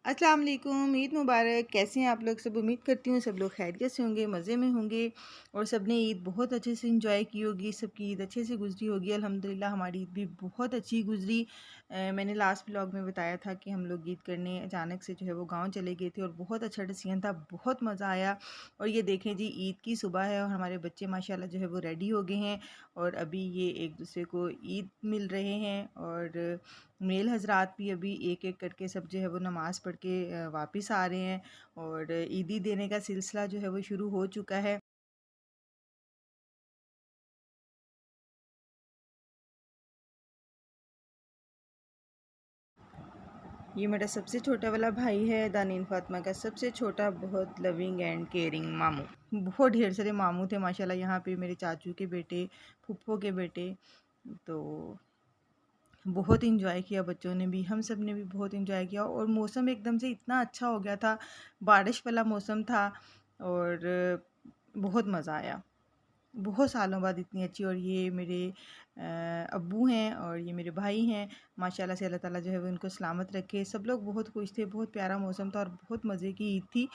अस्सलाम वालेकुम, ईद मुबारक। कैसे हैं आप लोग सब? उम्मीद करती हूँ सब लोग खैरियत से होंगे, मज़े में होंगे और सब ने ईद बहुत अच्छे से इंजॉय की होगी। सबकी ईद अच्छे से गुजरी होगी। अल्हम्दुलिल्लाह हमारी ईद भी बहुत अच्छी गुजरी। मैंने लास्ट व्लॉग में बताया था कि हम लोग ईद करने अचानक से जो है वो गांव चले गए थे और बहुत अच्छा डिसीजन था, बहुत मज़ा आया। और ये देखें जी, ईद की सुबह है और हमारे बच्चे माशाल्लाह जो है वो रेडी हो गए हैं और अभी ये एक दूसरे को ईद मिल रहे हैं। और मेल हज़रात भी अभी एक एक करके सब जो है वो नमाज़ पढ़ के वापस आ रहे हैं और ईदी देने का सिलसिला जो है वो शुरू हो चुका है। ये मेरा सबसे छोटा वाला भाई है, दानीन फातिमा का सबसे छोटा, बहुत लविंग एंड केयरिंग मामू। बहुत ढेर सारे मामू थे माशाल्लाह यहाँ पे, मेरे चाचू के बेटे, फूफो के बेटे। तो बहुत इंजॉय किया बच्चों ने भी, हम सब ने भी बहुत इंजॉय किया और मौसम एकदम से इतना अच्छा हो गया था, बारिश वाला मौसम था और बहुत मज़ा आया। बहुत सालों बाद इतनी अच्छी। और ये मेरे अब्बू हैं और ये मेरे भाई हैं। माशाल्लाह से अल्लाह ताला जो है वो इनको सलामत रखे। सब लोग बहुत खुश थे, बहुत प्यारा मौसम था और बहुत मज़े की ईद थी।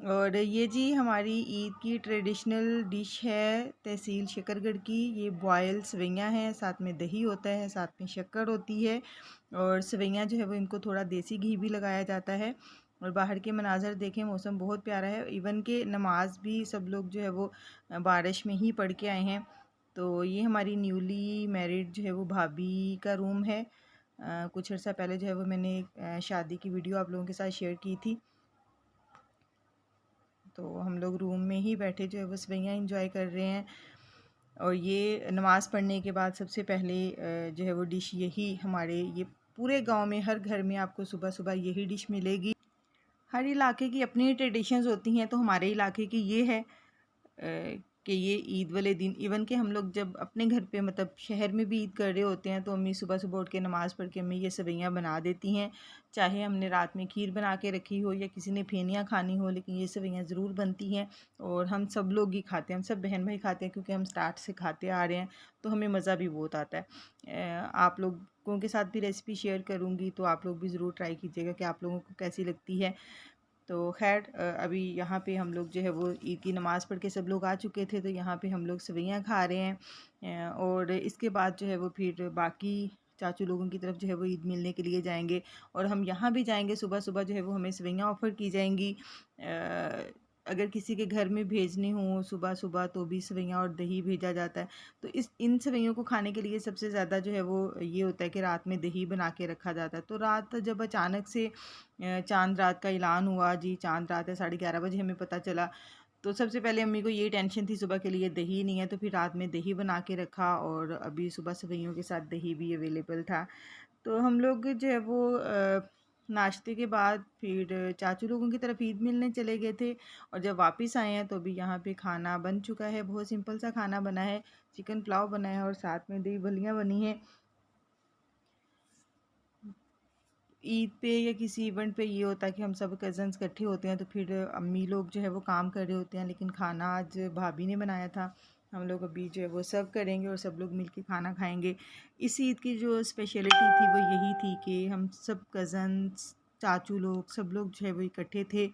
और ये जी हमारी ईद की ट्रेडिशनल डिश है तहसील शकरगढ़ की। ये बॉयल सवैयाँ हैं, साथ में दही होता है, साथ में शक्कर होती है और सवैयाँ जो है वो इनको थोड़ा देसी घी भी लगाया जाता है। और बाहर के मनाज़र देखें, मौसम बहुत प्यारा है। इवन के नमाज भी सब लोग जो है वो बारिश में ही पढ़ के आए हैं। तो ये हमारी न्यूली मैरिड जो है वो भाभी का रूम है। कुछ अर्सा पहले जो है वो मैंने शादी की वीडियो आप लोगों के साथ शेयर की थी। तो हम लोग रूम में ही बैठे जो है वो सवैयाँ इंजॉय कर रहे हैं। और ये नमाज़ पढ़ने के बाद सबसे पहले जो है वो डिश यही, हमारे ये पूरे गांव में हर घर में आपको सुबह सुबह यही डिश मिलेगी। हर इलाके की अपनी ट्रेडिशंस होती हैं, तो हमारे इलाके की ये है कि ये ईद वाले दिन इवन के हम लोग जब अपने घर पे मतलब शहर में भी ईद कर रहे होते हैं तो अम्मी सुबह सुबह उठ के नमाज़ पढ़ के अम्मी ये सवैयाँ बना देती हैं। चाहे हमने रात में खीर बना के रखी हो या किसी ने फेनियाँ खानी हो, लेकिन ये सवैयाँ ज़रूर बनती हैं और हम सब लोग ही खाते हैं, हम सब बहन भाई खाते हैं क्योंकि हम स्टार्ट से खाते आ रहे हैं, तो हमें मज़ा भी बहुत आता है। आप लोगों के साथ भी रेसिपी शेयर करूँगी, तो आप लोग भी ज़रूर ट्राई कीजिएगा कि आप लोगों को कैसी लगती है। तो खैर अभी यहाँ पे हम लोग जो है वो ईद की नमाज़ पढ़ के सब लोग आ चुके थे, तो यहाँ पे हम लोग सवैयाँ खा रहे हैं। और इसके बाद जो है वो फिर बाकी चाचू लोगों की तरफ जो है वो ईद मिलने के लिए जाएंगे और हम यहाँ भी जाएंगे। सुबह सुबह जो है वो हमें सवैयाँ ऑफ़र की जाएंगी। अगर किसी के घर में भेजनी हो सुबह सुबह तो भी सवैयाँ और दही भेजा जाता है। तो इन सवैयों को खाने के लिए सबसे ज़्यादा जो है वो ये होता है कि रात में दही बना के रखा जाता है। तो रात जब अचानक से चांद रात का ऐलान हुआ, जी चांद रात है, 11:30 बजे हमें पता चला, तो सबसे पहले अम्मी को ये टेंशन थी सुबह के लिए दही नहीं है, तो फिर रात में दही बना के रखा और अभी सुबह सवैयों के साथ दही भी अवेलेबल था। तो हम लोग जो है वो नाश्ते के बाद फिर चाचू लोगों की तरफ ईद मिलने चले गए थे और जब वापस आए हैं तो अभी यहाँ पे खाना बन चुका है। बहुत सिंपल सा खाना बना है, चिकन पुलाव बना है और साथ में दही भल्लियाँ बनी हैं। ईद पे या किसी इवेंट पे ये होता है कि हम सब कज़न्स इकट्ठे होते हैं, तो फिर अम्मी लोग जो है वो काम कर रहे होते हैं, लेकिन खाना आज भाभी ने बनाया था। हम लोग अभी जो है वो सर्व करेंगे और सब लोग मिलके खाना खाएंगे। इस ईद की जो स्पेशलिटी थी वो यही थी कि हम सब कज़न्स, चाचू लोग, सब लोग जो है वो इकट्ठे थे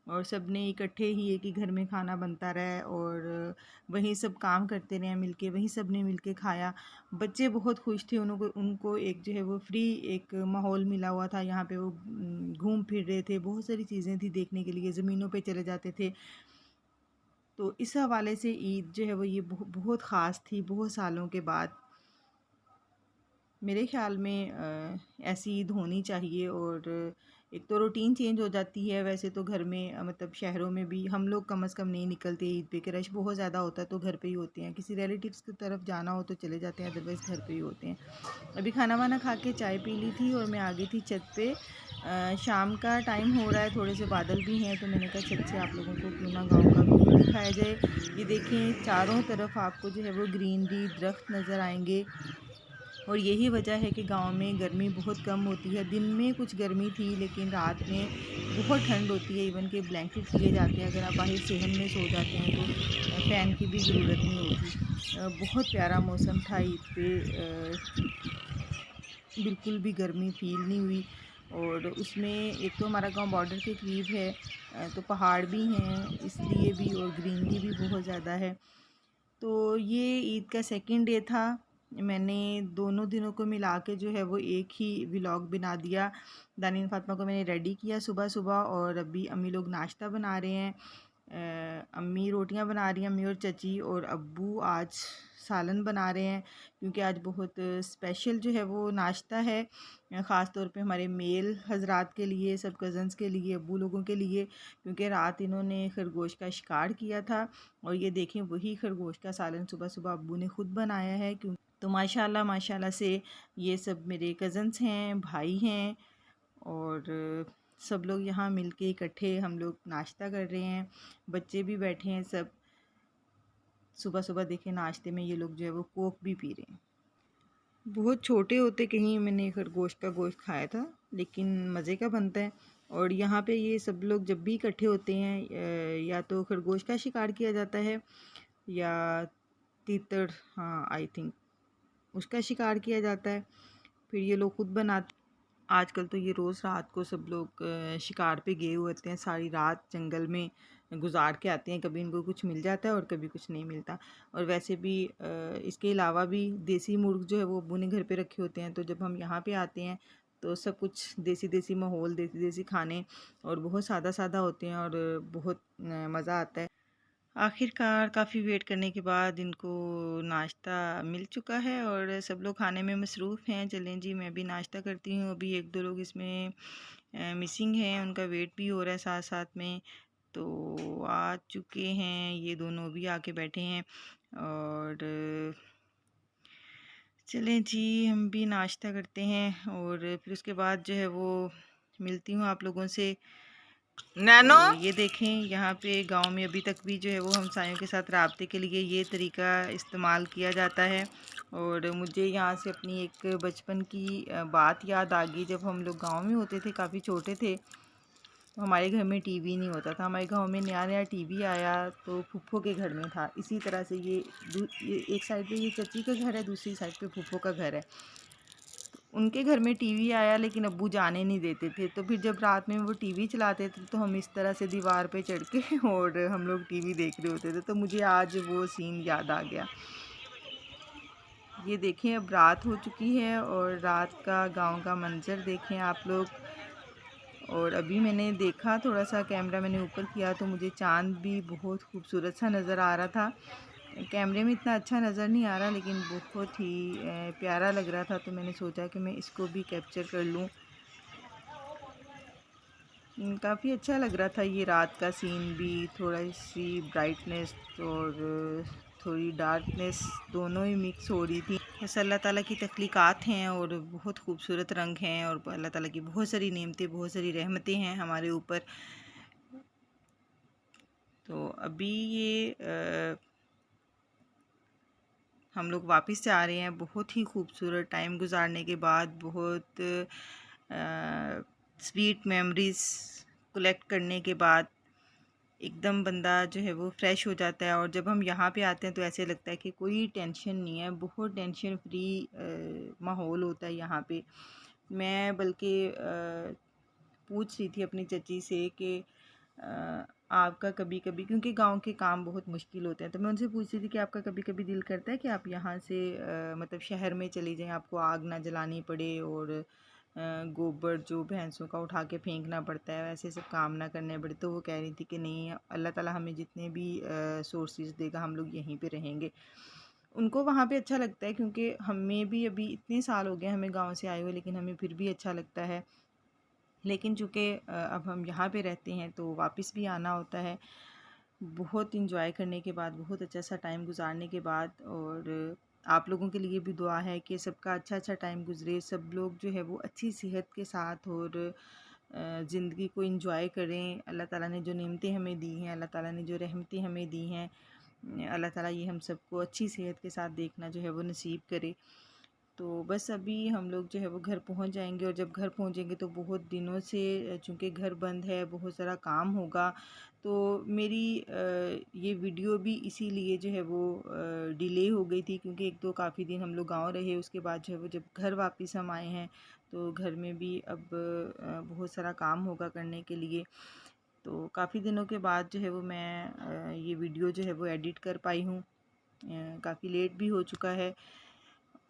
और सब ने इकट्ठे ही एक ही घर में खाना बनता रहा और वहीं सब काम करते रहे मिलके, वहीं सब ने मिलके खाया। बच्चे बहुत खुश थे, उनको उनको एक जो है वो फ्री एक माहौल मिला हुआ था। यहाँ पे वो घूम फिर रहे थे, बहुत सारी चीज़ें थी देखने के लिए, ज़मीनों पे चले जाते थे। तो इस हवाले से ईद जो है वो ये बहुत ख़ास थी, बहुत सालों के बाद। मेरे ख़्याल में ऐसी ईद होनी चाहिए। और एक तो रूटीन चेंज हो जाती है। वैसे तो घर में मतलब शहरों में भी हम लोग कम से कम नहीं निकलते ईद पे, कि रश बहुत ज़्यादा होता है तो घर पे ही होते हैं। किसी रिलेटिव्स की तरफ जाना हो तो चले जाते हैं, अदरवाइज़ घर पे ही होते हैं। अभी खाना वाना खा के चाय पी ली थी और मैं आ गई थी छत पे। शाम का टाइम हो रहा है, थोड़े से बादल भी हैं, तो मैंने कहा छत से आप लोगों को क्यों ना गाँव का व्यू दिखाया जाए। ये देखें, चारों तरफ आपको जो है वो ग्रीनरी, दरख्त नज़र आएंगे और यही वजह है कि गांव में गर्मी बहुत कम होती है। दिन में कुछ गर्मी थी लेकिन रात में बहुत ठंड होती है। इवन के ब्लैंकेट लिए जाते हैं, अगर आप बाहर सेहन में सो जाते हैं तो फ़ैन की भी ज़रूरत नहीं होती। बहुत प्यारा मौसम था ईद पे, बिल्कुल भी गर्मी फ़ील नहीं हुई। और उसमें एक तो हमारा गांव बॉर्डर के करीब है, तो पहाड़ भी हैं इसलिए भी, और ग्रीनरी भी बहुत ज़्यादा है। तो ये ईद का सेकंड डे था। मैंने दोनों दिनों को मिला के जो है वो एक ही व्लॉग बना दिया। दानिन फातिमा को मैंने रेडी किया सुबह सुबह, और अभी अम्मी लोग नाश्ता बना रहे हैं। अम्मी रोटियां बना रही हैं, अम्मी और चची, और अब्बू आज सालन बना रहे हैं, क्योंकि आज बहुत स्पेशल जो है वो नाश्ता है, ख़ास तौर पे हमारे मेल हजरात के लिए, सब कज़न्स के लिए, अब्बू लोगों के लिए, क्योंकि रात इन्होंने खरगोश का शिकार किया था। और ये देखें वही खरगोश का सालन सुबह सुबह अब्बू ने ख़ुद बनाया है। क्यों तो माशाल्लाह माशाल्लाह से ये सब मेरे कज़न्स हैं, भाई हैं, और सब लोग यहाँ मिलके इकट्ठे हम लोग नाश्ता कर रहे हैं। बच्चे भी बैठे हैं सब। सुबह सुबह देखें नाश्ते में ये लोग जो है वो कोक भी पी रहे हैं। बहुत छोटे होते कहीं मैंने खरगोश का गोश्त खाया था, लेकिन मज़े का बनता है। और यहाँ पे ये सब लोग जब भी इकट्ठे होते हैं, या तो खरगोश का शिकार किया जाता है, या तीतर, हाँ आई थिंक उसका शिकार किया जाता है। फिर ये लोग खुद बनाते। आजकल तो ये रोज़ रात को सब लोग शिकार पे गए हुए होते हैं, सारी रात जंगल में गुजार के आते हैं। कभी इनको कुछ मिल जाता है और कभी कुछ नहीं मिलता। और वैसे भी इसके अलावा भी देसी मुर्ग जो है वो अब्बू ने घर पे रखे होते हैं। तो जब हम यहाँ पे आते हैं तो सब कुछ देसी देसी माहौल, देसी देसी खाने, और बहुत सादा सादा होते हैं, और बहुत मज़ा आता है। आखिरकार काफ़ी वेट करने के बाद इनको नाश्ता मिल चुका है, और सब लोग खाने में मसरूफ़ हैं। चलें जी, मैं भी नाश्ता करती हूँ। अभी एक दो लोग इसमें मिसिंग हैं, उनका वेट भी हो रहा है साथ साथ में। तो आ चुके हैं ये दोनों, भी आके बैठे हैं। और चलें जी, हम भी नाश्ता करते हैं, और फिर उसके बाद जो है वो मिलती हूँ आप लोगों से। नैनो, तो ये देखें यहाँ पे गांव में अभी तक भी जो है वो हमसायों के साथ राब्ते के लिए ये तरीका इस्तेमाल किया जाता है। और मुझे यहाँ से अपनी एक बचपन की बात याद आ गई। जब हम लोग गांव में होते थे, काफ़ी छोटे थे, तो हमारे घर में टीवी नहीं होता था। हमारे गांव में नया नया टीवी आया तो फूफो के घर में था। इसी तरह से ये एक साइड पे ये चची का घर है, दूसरी साइड पे फूफो का घर है। उनके घर में टीवी आया, लेकिन अब्बू जाने नहीं देते थे। तो फिर जब रात में वो टीवी चलाते थे तो हम इस तरह से दीवार पे चढ़ के और हम लोग टीवी देख रहे होते थे। तो मुझे आज वो सीन याद आ गया। ये देखें अब रात हो चुकी है, और रात का गांव का मंजर देखें आप लोग। और अभी मैंने देखा, थोड़ा सा कैमरा मैंने ऊपर किया तो मुझे चाँद भी बहुत खूबसूरत सा नज़र आ रहा था। कैमरे में इतना अच्छा नज़र नहीं आ रहा, लेकिन बहुत ही प्यारा लग रहा था। तो मैंने सोचा कि मैं इसको भी कैप्चर कर लूँ। काफ़ी अच्छा लग रहा था ये रात का सीन भी। थोड़ा सी ब्राइटनेस और थोड़ी डार्कनेस दोनों ही मिक्स हो रही थी। बस अल्लाह ताला की तख्लीक़ात हैं, और बहुत खूबसूरत रंग हैं, और अल्लाह ताला की बहुत सारी नेमतें, बहुत सारी रहमतें हैं हमारे ऊपर। तो अभी ये हम लोग वापस जा रहे हैं। बहुत ही खूबसूरत टाइम गुजारने के बाद, बहुत स्वीट मेमोरीज़ कलेक्ट करने के बाद एकदम बंदा जो है वो फ़्रेश हो जाता है। और जब हम यहाँ पे आते हैं तो ऐसे लगता है कि कोई टेंशन नहीं है, बहुत टेंशन फ्री माहौल होता है यहाँ पे। मैं बल्कि पूछ रही थी अपनी चची से कि आपका कभी कभी, क्योंकि गांव के काम बहुत मुश्किल होते हैं, तो मैं उनसे पूछ रही थी कि आपका कभी कभी दिल करता है कि आप यहाँ से मतलब शहर में चली जाएं, आपको आग ना जलानी पड़े, और गोबर जो भैंसों का उठा के फेंकना पड़ता है, वैसे सब काम ना करने पड़े। तो वो कह रही थी कि नहीं, अल्लाह ताला हमें जितने भी सोर्सेज देगा हम लोग यहीं पे रहेंगे। उनको वहाँ पे अच्छा लगता है, क्योंकि हमें भी अभी इतने साल हो गए हमें गांव से आए हुए, लेकिन हमें फिर भी अच्छा लगता है। लेकिन चूँकि अब हम यहाँ पे रहते हैं तो वापस भी आना होता है। बहुत इंजॉय करने के बाद, बहुत अच्छा सा टाइम गुजारने के बाद, और आप लोगों के लिए भी दुआ है कि सबका अच्छा अच्छा टाइम गुजरे, सब लोग जो है वो अच्छी सेहत के साथ और ज़िंदगी को इंजॉय करें। अल्लाह ताला ने जो नेमतें हमें दी हैं, अल्लाह ताला ने जो रहमतें हमें दी हैं, अल्लाह ताला ये हम सबको अच्छी सेहत के साथ देखना जो है वो नसीब करे। तो बस अभी हम लोग जो है वो घर पहुंच जाएंगे, और जब घर पहुंचेंगे तो बहुत दिनों से चूँकि घर बंद है, बहुत सारा काम होगा, तो मेरी ये वीडियो भी इसीलिए जो है वो डिले हो गई थी, क्योंकि एक तो काफ़ी दिन हम लोग गांव रहे, उसके बाद जो है वो जब घर वापस हम आए हैं तो घर में भी अब बहुत सारा काम होगा करने के लिए। तो काफ़ी दिनों के बाद जो है वो मैं ये वीडियो जो है वो एडिट कर पाई हूँ। काफ़ी लेट भी हो चुका है,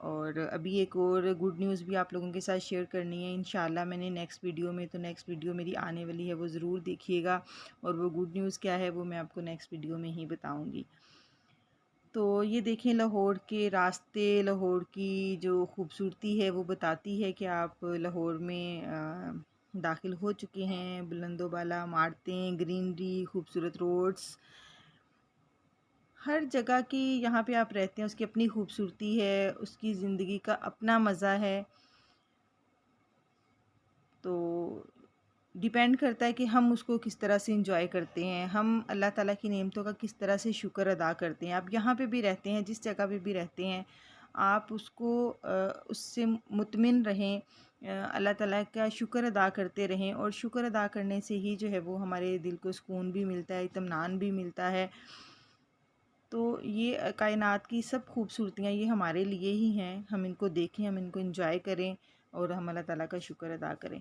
और अभी एक और गुड न्यूज़ भी आप लोगों के साथ शेयर करनी है इंशाल्लाह मैंने नेक्स्ट वीडियो में। तो नेक्स्ट वीडियो मेरी आने वाली है, वो ज़रूर देखिएगा, और वो गुड न्यूज़ क्या है वो मैं आपको नेक्स्ट वीडियो में ही बताऊंगी। तो ये देखें, लाहौर के रास्ते, लाहौर की जो खूबसूरती है वो बताती है कि आप लाहौर में दाखिल हो चुके हैं। बुलंदोबाला इमारतें, ग्रीनरी, खूबसूरत रोड्स, हर जगह की यहाँ पे आप रहते हैं उसकी अपनी खूबसूरती है, उसकी ज़िंदगी का अपना मज़ा है। तो डिपेंड करता है कि हम उसको किस तरह से इंजॉय करते हैं, हम अल्लाह ताला की नेमतों का किस तरह से शुक्र अदा करते हैं। आप यहाँ पे भी रहते हैं, जिस जगह पे भी रहते हैं, आप उसको उससे मुतमिन रहें, अल्लाह ताला का शुक्र अदा करते रहें, और शुक्र अदा करने से ही जो है वो हमारे दिल को सुकून भी मिलता है, इत्मीनान भी मिलता है। तो ये कायनात की सब खूबसूरतियाँ ये हमारे लिए ही हैं, हम इनको देखें, हम इनको एंजॉय करें, और हम अल्लाह ताला का शुक्र अदा करें।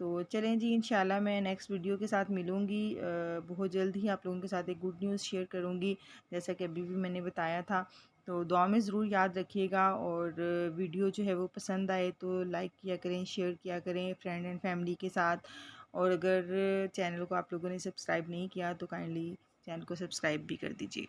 तो चलें जी, इंशाल्लाह मैं नेक्स्ट वीडियो के साथ मिलूँगी, बहुत जल्द ही आप लोगों के साथ एक गुड न्यूज़ शेयर करूँगी, जैसा कि अभी भी मैंने बताया था। तो दुआ में ज़रूर याद रखिएगा, और वीडियो जो है वो पसंद आए तो लाइक किया करें, शेयर किया करें फ्रेंड एंड फैमिली के साथ, और अगर चैनल को आप लोगों ने सब्सक्राइब नहीं किया तो काइंडली चैनल को सब्सक्राइब भी कर दीजिए।